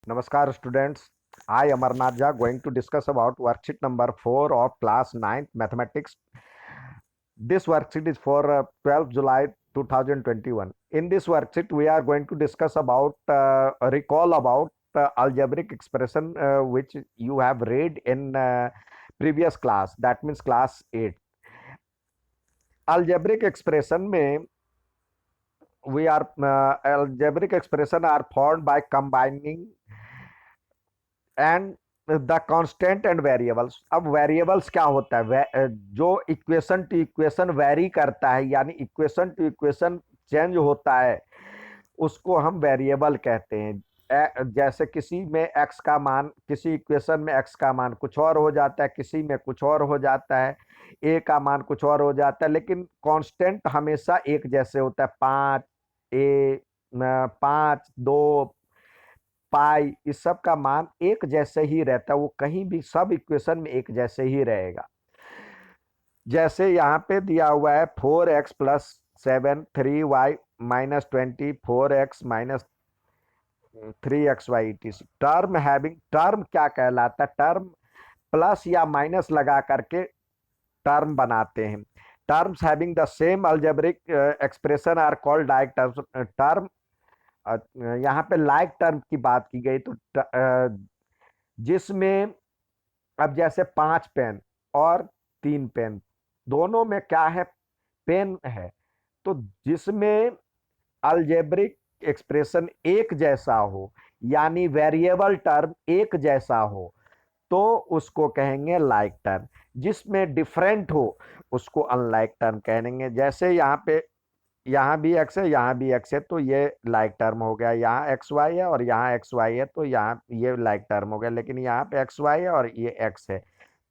Namaskar students. I Amarnath Jha going to discuss about worksheet number 4 of class 9th mathematics. This worksheet is for 12th July 2021. In this worksheet we are going to discuss about recall about algebraic expression which you have read in previous class, that means class 8. Algebraic expression में we are algebraic expression are formed by combining and the constant and variables. अब variables क्या होता है? जो equation two equation very करता है, यानी equation two equation change होता है, उसको हम वेरिएबल कहते हैं। जैसे किसी में एक्स का मान, किसी इक्वेशन में एक्स का मान कुछ और हो जाता है, किसी में कुछ और हो जाता है, ए का मान कुछ और हो जाता है, लेकिन कांस्टेंट हमेशा एक जैसे होता है। 5 2 पाई, इस सब का मान एक जैसे ही रहता है, वो कहीं भी सब इक्वेशन में एक जैसे ही रहेगा। जैसे यहाँ पे दिया हुआ है 4x plus 7 3y minus 20 4x minus 3xy term having, term क्या कहलाता है? टर्म प्लस या माइनस लगा करके टर्म बनाते हैं। Terms having the same algebraic expression are called like terms. Term यहाँ पे लाइक टर्म की बात की गई, तो जिसमें अब जैसे 5 पेन और 3 पेन, दोनों में क्या है? पेन है। तो जिसमें अलजेब्रिक एक्सप्रेशन एक जैसा हो, यानी वेरिएबल टर्म एक जैसा हो, तो उसको कहेंगे लाइक टर्म। जिसमें डिफरेंट हो उसको अनलाइक टर्म कहेंगे। जैसे यहाँ पे, यहाँ भी एक्स है, यहाँ भी एक्स है, तो ये लाइक टर्म हो गया। यहाँ एक्स वाई है और यहाँ एक्स वाई है, तो यहाँ ये लाइक टर्म हो गया। लेकिन यहाँ पे एक्स वाई है और ये एक्स है,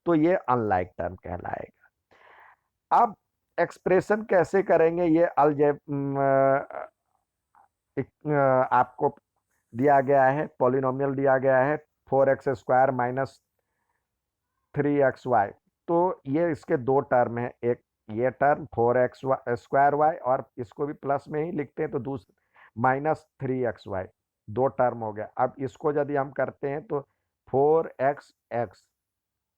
तो ये अनलाइक टर्म कहलाएगा। अब एक्सप्रेशन कैसे करेंगे? ये आपको दिया गया है, पॉलिनोमियल दिया गया है 4x² माइनस 3xy। तो ये इसके दो टर्म है, एक ये टर्म 4x² और इसको भी प्लस में ही लिखते हैं, तो दूसरा माइनस 3xy, दो टर्म हो गया। अब इसको यदि हम करते हैं तो 4x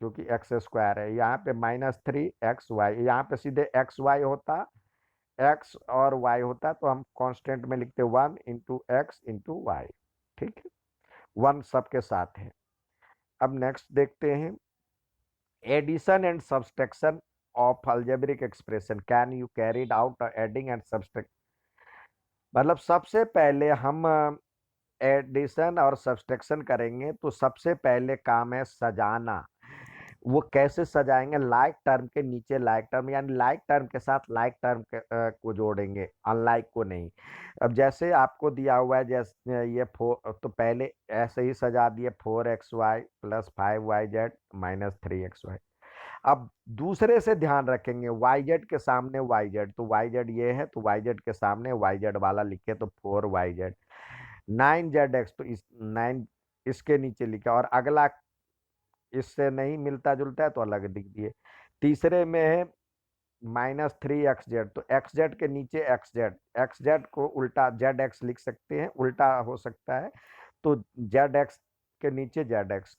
जो कि x² है, यहाँ पे -3xy, यहाँ पे सीधे xy होता, x और y होता, तो हम कांस्टेंट में लिखते 1 इंटू एक्स इंटू वाई। ठीक है, 1 सबके साथ है। अब नेक्स्ट देखते हैं, addition and subtraction of algebraic expression can you carried out adding and subtract. मतलब सबसे पहले हम एडिशन और सब्सट्रैक्शन करेंगे, तो सबसे पहले काम है सजाना। वो कैसे सजाएंगे? लाइक टर्म के नीचे लाइक टर्म, यानी लाइक टर्म के साथ लाइक टर्म को जोड़ेंगे, अनलाइक को नहीं। अब जैसे आपको दिया हुआ है, जैसे ये 4, तो पहले ऐसे ही सजा दिए 4xy plus 5yz minus 3xy। अब दूसरे से ध्यान रखेंगे, yz के सामने yz, तो yz ये है, तो yz के सामने yz वाला लिखे, तो 4yz। 9zx, तो इस 9 इसके नीचे लिखा, और अगला इससे नहीं मिलता जुलता है तो अलग लिख दिए। तीसरे में है -3xz, तो xz के नीचे xz, xz को उल्टा zx लिख सकते हैं, उल्टा हो सकता है, तो zx के नीचे zx।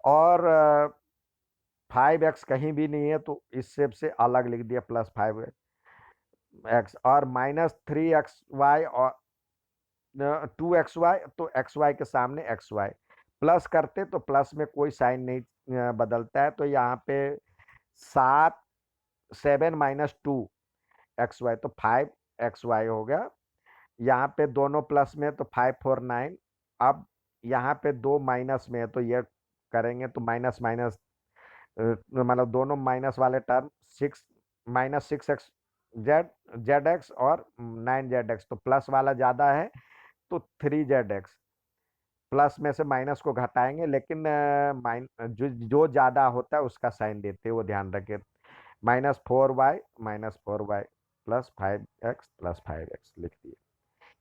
और 5x कहीं भी नहीं है, तो इस शेप से अलग लिख दिया, +5x, और -3xy और 2xy, तो xy के सामने xy। प्लस करते तो प्लस में कोई साइन नहीं बदलता है, तो यहाँ पे 7 तो 5xy हो गया। यहाँ पे दोनों प्लस में, तो 5 4 9। अब यहाँ पे दो माइनस में है, तो ये करेंगे तो माइनस माइनस, मतलब दोनों माइनस वाले टर्म 6 -6x z और 9zx, तो प्लस वाला ज्यादा है, तो 3zx। प्लस में से माइनस को घटाएंगे, लेकिन जो ज्यादा होता है उसका साइन देते हैं, वो ध्यान रखें। -4y प्लस 5x लिख दिए।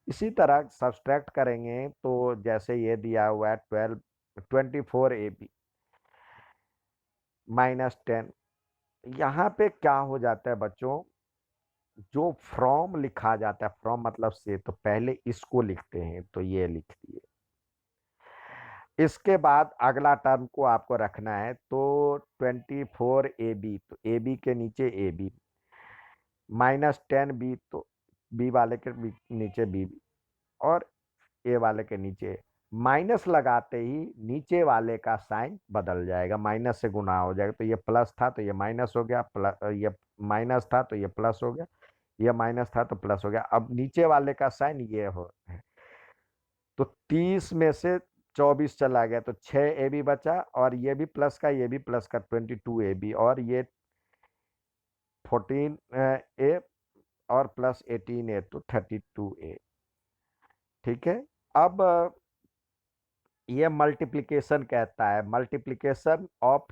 इसी तरह सब्सट्रैक्ट करेंगे, तो जैसे ये दिया हुआ है 24ab -10। यहाँ पे क्या हो जाता है बच्चों? जो फ्रॉम लिखा जाता है, फ्रॉम मतलब से, तो पहले इसको लिखते हैं, तो ये लिख दिए। इसके बाद अगला टर्म को आपको रखना है, तो 24ab, तो AB के नीचे AB, -10b, तो B वाले के नीचे BB, और A वाले के नीचे माइनस लगाते ही नीचे वाले का साइन बदल जाएगा, माइनस से गुना हो जाएगा। तो ये प्लस था तो ये माइनस हो गया, प्लस, ये माइनस था तो ये प्लस हो गया, ये माइनस था तो प्लस हो गया। अब नीचे वाले का साइन ये हो है, तो 30 में से 24 चला गया, तो 6ab बचा, और ये भी प्लस का, ये भी प्लस का, 22ab, और ये 14a और प्लस 18a, तो 32a। ठीक है। अब ये मल्टीप्लिकेशन कहता है, मल्टीप्लिकेशन ऑफ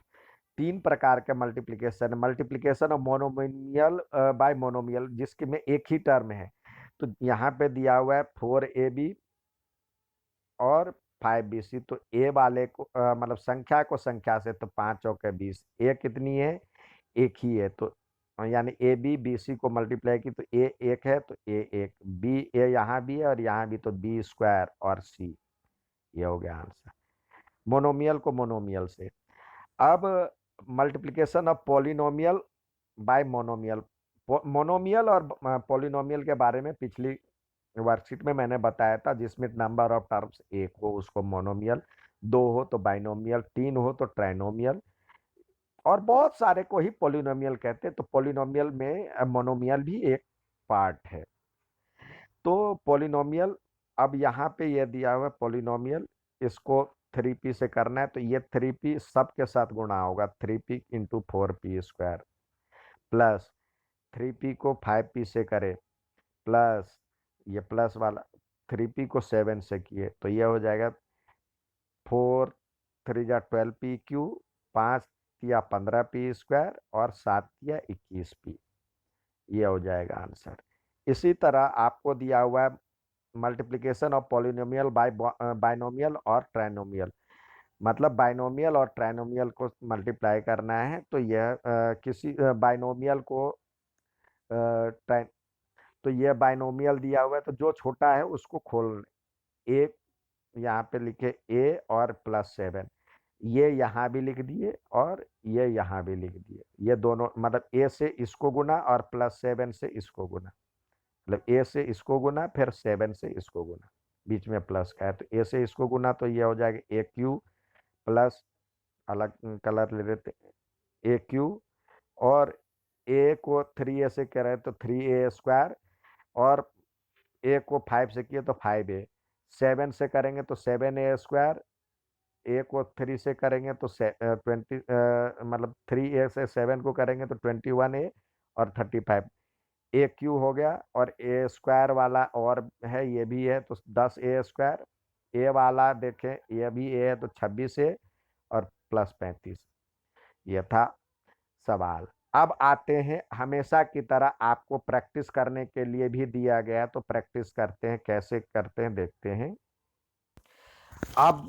तीन प्रकार के multiplication, multiplication of monomial bye monomial, जिसके में एक ही टर्म है। तो यहाँ पे दिया हुआ है 4ab और 5bc, तो ए वाले को मतलब संख्या को संख्या से, तो 5 चौके 20, ए कितनी है, एक ही है, तो यानी ए बी बी सी को मल्टीप्लाई की तो ए एक है, तो ए एक, बी ए यहाँ भी है और यहाँ भी, तो बी स्क्वायर और सी, ये हो गया आंसर मोनोमियल को मोनोमियल से। अब multiplication of polynomial bye monomial, monomial और पॉलिनोमियल के बारे में पिछली वर्कशीट में मैंने बताया था, जिसमें नंबर ऑफ टर्म्स एक हो उसको मोनोमियल, दो हो तो बाइनोमियल, तीन हो तो ट्राइनोमियल, और बहुत सारे को ही पॉलिनोमियल कहते हैं। तो पॉलिनोमियल में मोनोमियल भी एक पार्ट है। तो पॉलिनोमियल, अब यहाँ पे ये दिया हुआ है पॉलिनोमियल, इसको 3p से करना है, तो ये 3p सबके साथ गुणा होगा, 3p into 4p square, plus 3p को 5p से करे, प्लस ये प्लस वाला 3p को 7 से किए, तो ये हो जाएगा 4 3 जा 12p क्यू, 5 या 15p स्क्वायर, और 7 या 21p, ये हो जाएगा आंसर। इसी तरह आपको दिया हुआ है multiplication of polynomial bye binomial और ट्राइनोमियल, मतलब बाइनोमियल और ट्राइनोमियल को मल्टीप्लाई करना है, तो यह किसी बाइनोमियल को ट्राइन, तो ये बाइनोमियल दिया हुआ है, तो जो छोटा है उसको खोल, एक यहाँ पे लिखे ए और +7, ये यहाँ भी लिख दिए और ये यहाँ भी लिख दिए, ये दोनों मतलब ए से इसको गुना और +7 से इसको गुना, मतलब ए से इसको गुना फिर 7 से इसको गुना, बीच में प्लस का है, तो ए से इसको गुना, तो ये हो जाएगा AQ प्लस, अलग कलर ले लेते, AQ, और ए को 3a से कह रहे हैं तो 3a स्क्वायर, और ए को 5 से किए तो 5a, 7 से करेंगे तो 7a स्क्वायर, ए को 3 से करेंगे तो 20 मतलब 3a से 7 को करेंगे तो 21a और 35, ए क्यू हो गया, और ए स्क्वायर वाला और है, ये भी है, तो 10a स्क्वायर, ए वाला देखें ये भी ए है तो 26a और +35, ये था सवाल। अब आते हैं, हमेशा की तरह आपको प्रैक्टिस करने के लिए भी दिया गया, तो प्रैक्टिस करते हैं, कैसे करते हैं देखते हैं। अब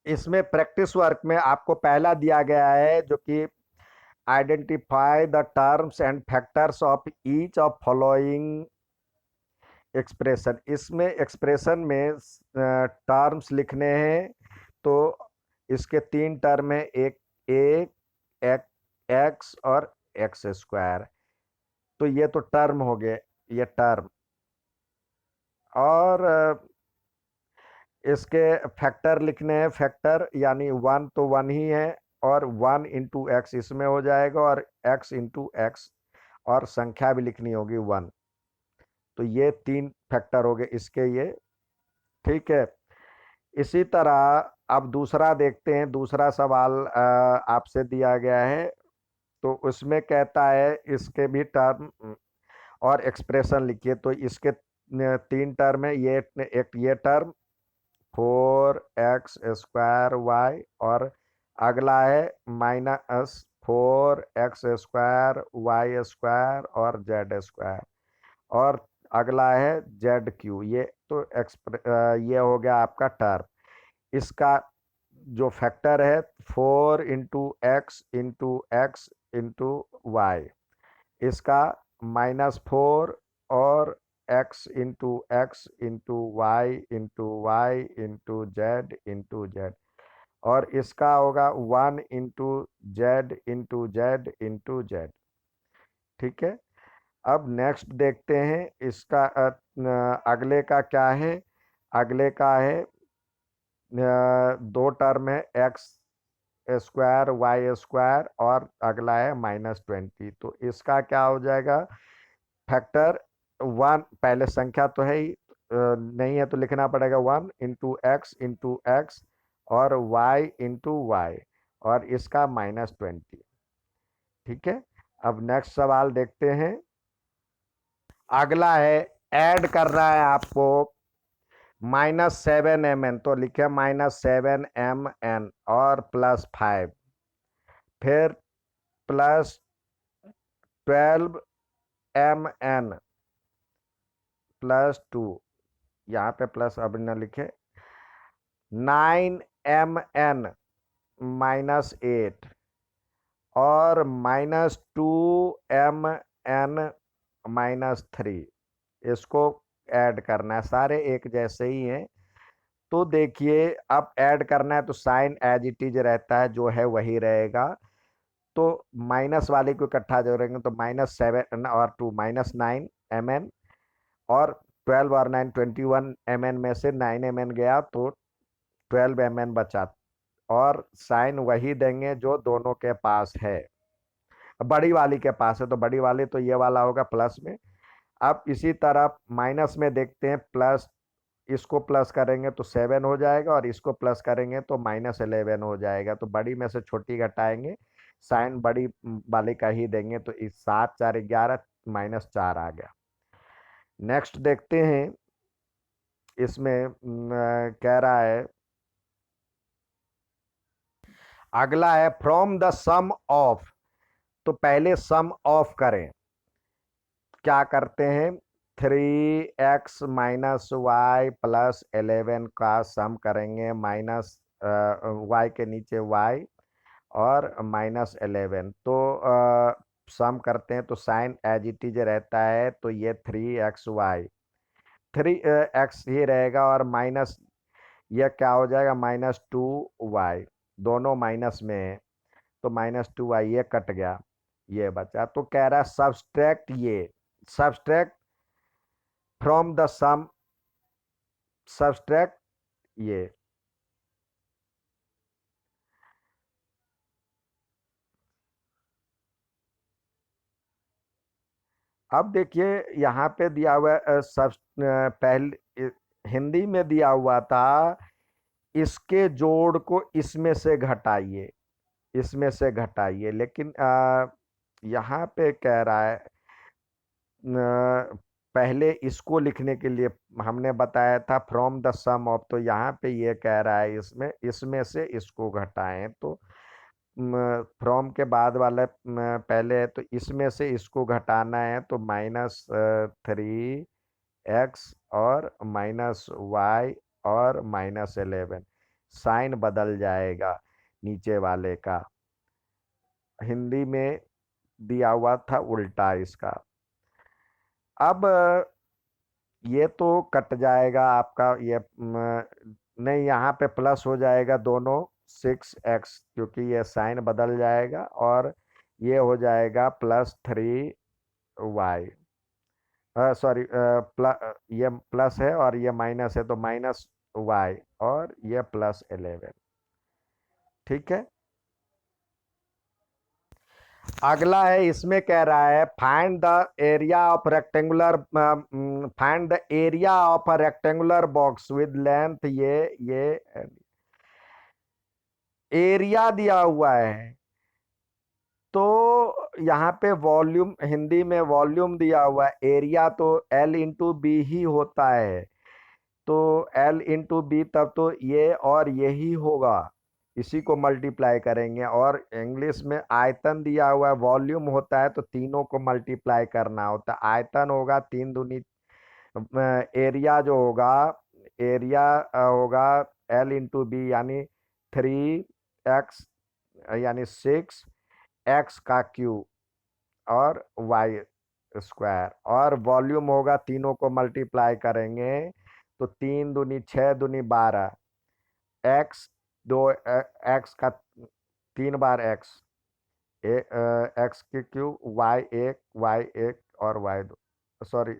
इसमें प्रैक्टिस वर्क में आपको पहला दिया गया है, जो कि identify the terms and factors of each of following expression. इसमें एक्सप्रेशन में टर्म्स लिखने हैं, तो इसके तीन टर्म है, एक एक्स और एक्स स्क्वायर, तो ये तो टर्म हो गए, ये टर्म, और इसके फैक्टर लिखने हैं, फैक्टर यानी 1 तो 1 ही है, और 1 इंटू एक्स इसमें हो जाएगा, और x इंटू एक्स, और संख्या भी लिखनी होगी 1, तो ये तीन फैक्टर हो गए इसके ये। ठीक है। इसी तरह अब दूसरा देखते हैं, दूसरा सवाल आपसे दिया गया है, तो उसमें कहता है इसके भी टर्म और एक्सप्रेशन लिखिए, तो इसके तीन टर्म है, ये एक ये टर्म 4x² और अगला है -4x² और z², और अगला है ZQ, ये तो ये हो गया आपका टर्म। इसका जो फैक्टर है 4x into x into y, इसका -4 और x into y into z into z, और इसका होगा 1 इंटू जेड। ठीक है। अब नेक्स्ट देखते हैं इसका अगले का क्या है। अगले का है दो टर्म है एक्स स्क्वायर वाई स्क्वायर और अगला है -20। तो इसका क्या हो जाएगा फैक्टर 1। पहले संख्या तो है ही नहीं है तो लिखना पड़ेगा 1 इंटू एक्स और y इंटू वाई और इसका -20। ठीक है। अब नेक्स्ट सवाल देखते हैं। अगला है ऐड करना है आपको -7mn। तो लिखे -7mn और +5 फिर +12mn +2। यहाँ पे प्लस अब न लिखे 9mn -8 और -2mn -3। इसको ऐड करना है, सारे एक जैसे ही हैं। तो देखिए अब ऐड करना है तो साइन एज इट इज रहता है, जो है वही रहेगा। तो माइनस वाले को इकट्ठा जोड़ेंगे तो -7 और 2 -9mn और 12 और 9 21mn में से 9mn गया तो 12mn बचा और साइन वही देंगे जो दोनों के पास है। बड़ी वाली के पास है तो बड़ी वाली तो ये वाला होगा प्लस में। अब इसी तरह माइनस में देखते हैं प्लस। इसको प्लस करेंगे तो 7 हो जाएगा और इसको प्लस करेंगे तो -11 हो जाएगा। तो बड़ी में से छोटी घटाएंगे साइन बड़ी वाले का ही देंगे तो इस 7 4 11 -4 आ गया। नेक्स्ट देखते हैं। इसमें कह रहा है अगला है फ्रॉम द सम ऑफ। तो पहले सम ऑफ करें। क्या करते हैं 3x-y + 11 का सम करेंगे माइनस y के नीचे y और -11। तो सम करते हैं तो साइन एज इट इज रहता है तो ये 3x ही रहेगा और माइनस यह क्या हो जाएगा -2y। दोनों माइनस में है तो -2y ये कट गया ये बचा। तो कह रहा है subtract from the sum. Subtract ये अब देखिए यहाँ पे दिया हुआ सब पहले हिंदी में दिया हुआ था इसके जोड़ को इसमें से घटाइए, इसमें से घटाइए। लेकिन यहाँ पे कह रहा है पहले इसको लिखने के लिए हमने बताया था फ्रॉम द सम ऑफ। तो यहाँ पे ये कह रहा है इसमें इसमें से इसको घटाएं। तो फ्रॉम के बाद वाला पहले है तो इसमें से इसको घटाना है तो -3x और -y और -11। साइन बदल जाएगा नीचे वाले का। हिंदी में दिया हुआ था उल्टा इसका। अब ये तो कट जाएगा आपका ये नहीं यहाँ पे प्लस हो जाएगा दोनों 6x क्योंकि ये साइन बदल जाएगा और ये हो जाएगा +3y। सॉरी ये प्लस है और ये माइनस है तो -y और ये +11। ठीक है। अगला है इसमें कह रहा है find the area of rectangular find the area of a rectangular box with length ये एरिया दिया हुआ है। तो यहाँ पे वॉल्यूम हिंदी में वॉल्यूम दिया हुआ है, एरिया तो L/B ही होता है। तो L/B तब तो ये और यही होगा, इसी को मल्टीप्लाई करेंगे। और इंग्लिश में आयतन दिया हुआ है वॉल्यूम होता है तो तीनों को मल्टीप्लाई करना होता है। आयतन होगा 3 दूनी एरिया जो होगा एरिया होगा L/B यानी 3x यानी 6x का क्यूब और वाई स्क्वायर। और वॉल्यूम होगा तीनों को मल्टीप्लाई करेंगे तो 3 दूनी 6 दूनी 12 एक्स दो एक्स का 3 बार एक्स, एक्स की क्यूब, वाई एक और वाई दो, सॉरी,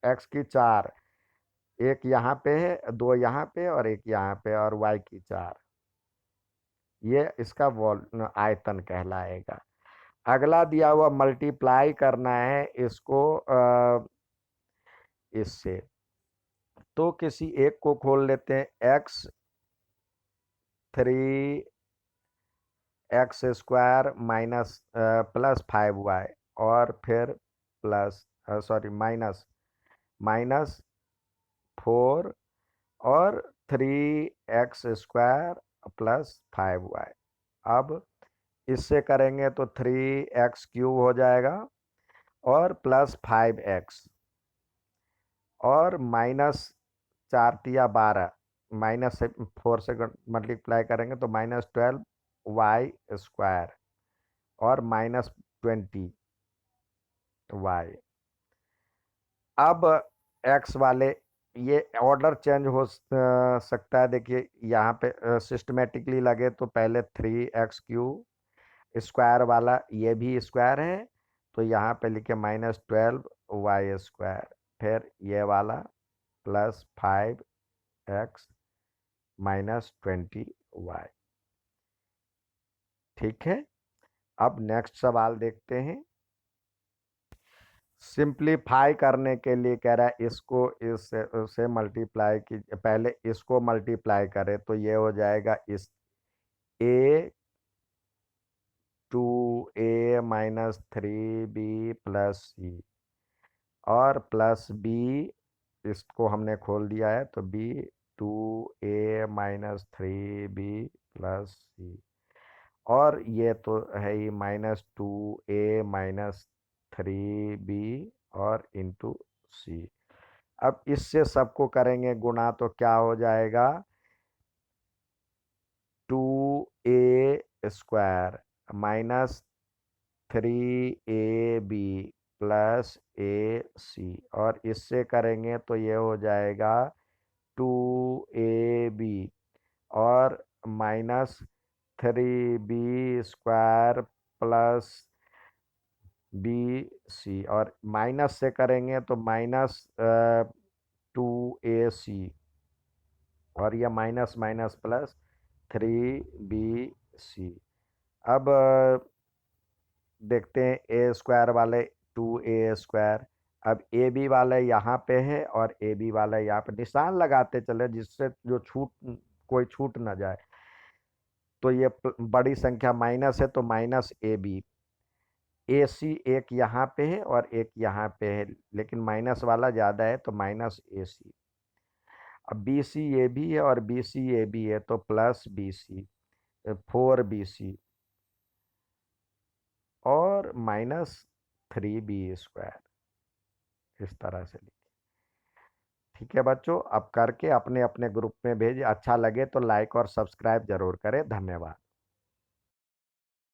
एक्स की 4, एक यहाँ पे है, 2 यहाँ पे और एक यहाँ पे, और वाई की 4। ये इसका वॉल आयतन कहलाएगा। अगला दिया हुआ मल्टीप्लाई करना है इसको इससे, तो किसी एक को खोल लेते हैं। x3 x square minus plus 5y, और फिर प्लस, सॉरी, माइनस माइनस 4 और 3x स्क्वायर प्लस 5y। अब इससे करेंगे तो 3x क्यूब हो जाएगा और प्लस 5x, और माइनस 4 तिया 12, माइनस से 4 से मल्टीप्लाई करेंगे तो -12y स्क्वायर और -20y। अब x वाले, ये ऑर्डर चेंज हो सकता है। देखिए यहाँ पे सिस्टमेटिकली लगे तो पहले 3x क्यूब स्क्वायर वाला ये भी स्क्वायर है, तो यहाँ पे लिखे -12y स्क्वायर, फिर ये वाला प्लस 5x -20y। ठीक है, अब नेक्स्ट सवाल देखते हैं। सिंप्लीफाई करने के लिए कह रहा है इसको इससे मल्टीप्लाई की, पहले इसको मल्टीप्लाई करें तो ये हो जाएगा इस a 2a -3b plus c, और प्लस b, इसको हमने खोल दिया है तो b 2a -3b plus c, और ये तो है ही -2a -3b और इंटू सी। अब इससे सबको करेंगे गुणा तो क्या हो जाएगा, 2a square -3ab plus ac, और इससे करेंगे तो ये हो जाएगा 2ab और -3b स्क्वायर प्लस bc, और माइनस से करेंगे तो -2ac, और यह माइनस माइनस प्लस 3bc। अब देखते हैं ए स्क्वायर वाले 2a स्क्वायर। अब ए बी वाले यहाँ पे है और ए बी वाला यहाँ पे, निशान लगाते चले जिससे जो कोई छूट ना जाए। तो ये बड़ी संख्या माइनस है तो -ab, AC एक यहाँ पे है और एक यहाँ पे है, लेकिन माइनस वाला ज़्यादा है तो -AC। अब BC ये भी है और BC ये भी है तो प्लस BC 4BC और -3b स्क्वायर, इस तरह से लिखे। ठीक है बच्चों, अब करके अपने अपने ग्रुप में भेजिए। अच्छा लगे तो लाइक और सब्सक्राइब जरूर करें। धन्यवाद।